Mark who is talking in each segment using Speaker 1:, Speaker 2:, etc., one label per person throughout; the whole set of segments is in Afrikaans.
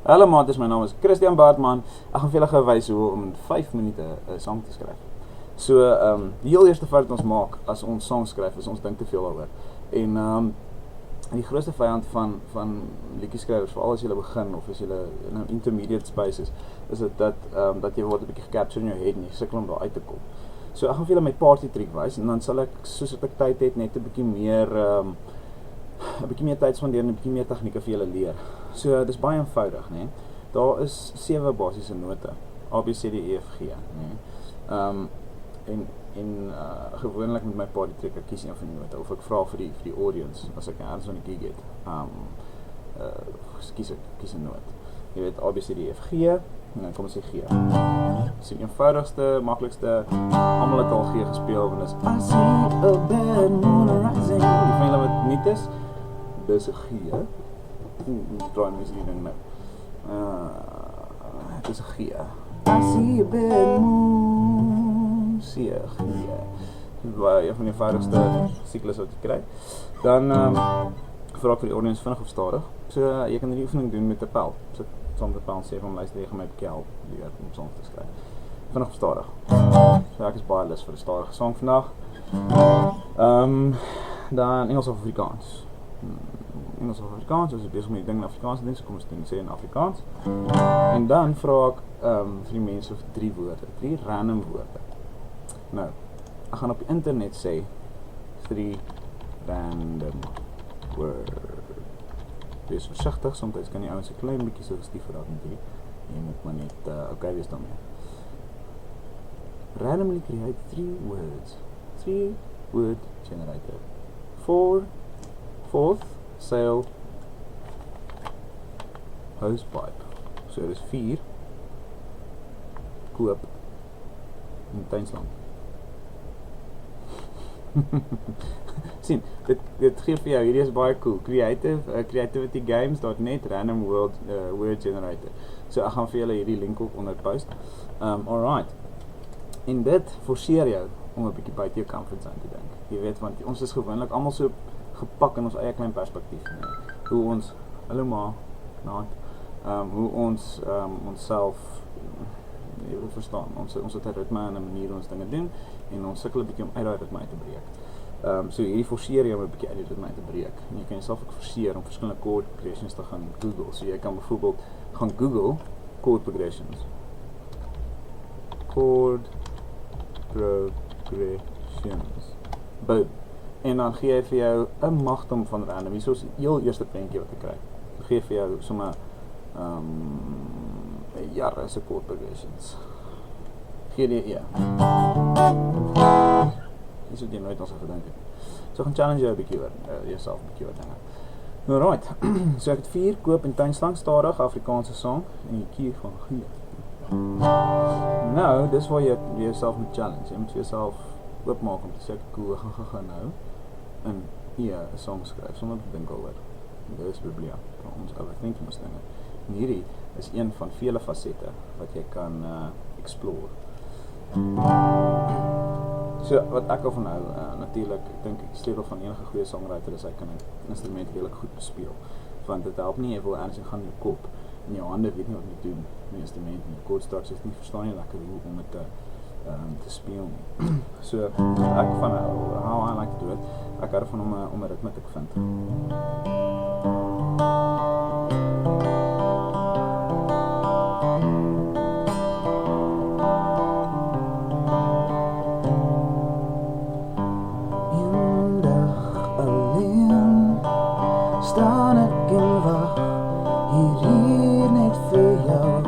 Speaker 1: Hallo maat, my naam is Christian Baartman. Ek gaan vir julle wys hoe om in 5 minute 'n sang te skryf. So, die heel eerste fout wat ons maak as ons sang skryf is ons dink te veel daaroor. En die grootste vyand van liedjieskrywers, veral as jy begin of as jy in 'n intermediate space is dit dat jy word 'n bietjie gecaptured in jou head en jy sukkel om daar uit te kom. So ek gaan vir julle my party trick wys en dan sal ek soos ek tyd het net 'n bietjie meer tyd spandeer en 'n bietjie meer tegnieke vir julle leer. So dis baie eenvoudig, né? Daar is 7 basiese note, A, B, C, D, E, F, G, né? Gewoonlik met my party trick ek kies een van die note of ek vra vir die audience as ek ergens van 'n gig het. Kies 'n noot. Jy weet A, B, C, D, E, F, G en dan kom ons sê G. Dis die eenvoudigste, maklikste, almal het al G gespeel want dis I see a bad moon rising. Die van julle wat nie is, dis 'n G. Draai my die ding nou. Dis 'n G. I see a bad moon. See a G. Dit was een van die eenvoudigste siklus wat jy kry. Dan vra ek vir die audience vinnig of stadig. So jy kan die oefening doen met 'n pel. So saam met 'n pel sê van luister, jy gaan my 'n bietjie help leer om songs te skryf. Vinnig of stadig. So ek is baie lus vir 'n stadige sang vandag. Dan Engels of Afrikaans. Engels of Afrikaans, as jy besig met die ding in Afrikaans doen, so kom ons sê in Afrikaans. En dan vra ek vir die mense of 3 woorde, 3 random woorde. Nou, ek gaan op die internet sê 3 random words. Wees versigtig, soms kan die ouens 'n klein bietjie suggestief raak met hierdie. Jy moet maar net okay wees daarmee. Randomly create 3 words. 3 word generator. 4th sail hosepipe. So dis 4 koop in tuinslang. Sien, dit gee vir jou, hierdie is baie cool. Creativitygames.net random word generator. So ek gaan vir julle hierdie link ook onder post. Alright. En dit forceer jou om 'n bietjie buite jou comfort zone te dink. Jy weet, want ons is gewoonlik almal so gepak in ons eie klein perspektief. Hoe ons, hallo ma, hoe ons onsself jy wil verstaan, ons het 'n ritme en 'n manier ons dinge doen en ons sukkel 'n bietjie om uit daai ritme uit te breek. So hierdie forceer jou om 'n bietjie uit die ritme uit te breek. En jy kan jouself ook forceer om verskillende chord progressions te gaan Google. So jy kan byvoorbeeld gaan Google chord progressions. Chord progressions. Boom. En dan gee hy vir jou 'n magdom van random. Hier is die heel eerste prentjie wat ek kry. Ek gee vir jou sommer jare se chord progressions. G, D, E. Dis wat jy nooit ons gedink het. So gaan challenge jou 'n bietjie oor jouself 'n bietjie oor dinge. Alright. So ek het 4 koop en tuinslang stadig Afrikaanse sang en die kier van G. Nou, dis waar jy jouself moet challenge. Jy moet vir jouself oopmaak om te sê cool, gaan nou in 'n song skryf sonder te dink daaroor. Dis Biblia vir ons overthinking ons dinge. En hierdie is een van vele fasette wat jy kan explore. So wat ek al van hou, natuurlik, ek dink die sleutel van enige goeie songwriter is hy kan 'n instrument redelik goed bespeel. Want dit help nie, jy wil ergens gaan in jou kop en jou hande weet nie wat jy doen met die instrument en die chord structures nie verstaan jy lekker hoe om dit te speel nie. So ek van how I like to do it, ek hou van om 'n ritme te vind.
Speaker 2: Staan ek en wag hier net vir jou.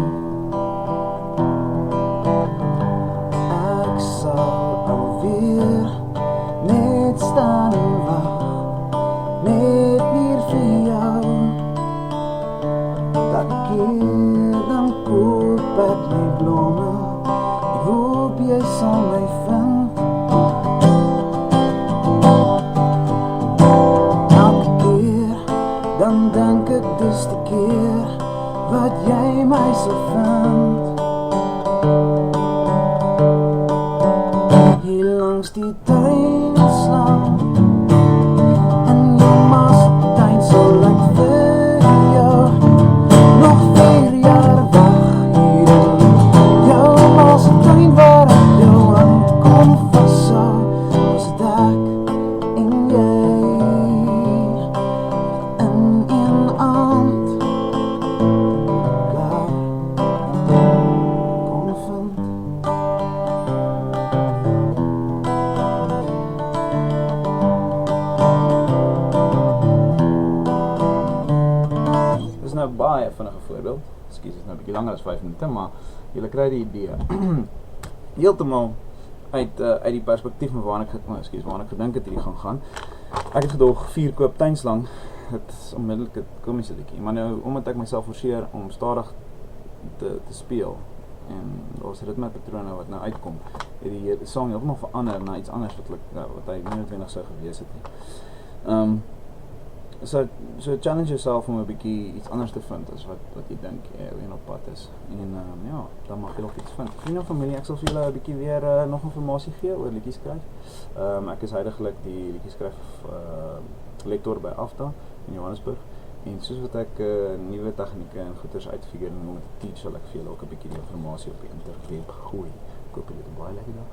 Speaker 2: Ek sal alweer net staan en wag net hier vir jou. Dat keer dan koop ek my blomme. Ek hoop jy sal my vind. Dan denk ek dis die keer wat jy my so vind. Hier langs die tuinslang en jy mas tuin so lang vir jou. Nog vir
Speaker 1: baie vinnige voorbeeld. Ekskuus, dit is nou 'n bietjie langer as 5 minute, maar julle kry die idee. Heeltemal uit die perspektief waarna ek gedink het hierdie gaan. Ek het gedog 4 koop tuinslang. Dit is onmiddellik 'n komiese liedjie, maar nou omdat ek myself forceer om stadig te speel en daar's ritmepatrone wat nou uitkom, het die song heeltemal verander na iets anders wat hy nie noodwendig sou gewees het nie. So challenge yourself om 'n bietjie iets anders te vind as wat jy dink jy op pad is. En ja, dan mag jy nog iets vind. Vriende en familie, ek sal vir julle 'n bietjie weer nog inligting gee oor liedjies skryf. Ek is heidaglik die liedjies skryf lektor by AFDA in Johannesburg. En soos wat ek nuwe tegnieke en goeders uitfigure en met teach, sal ek vir julle ook 'n bietjie die inligting op die internet gooi. Ek hoop julle het 'n baie lekker dag.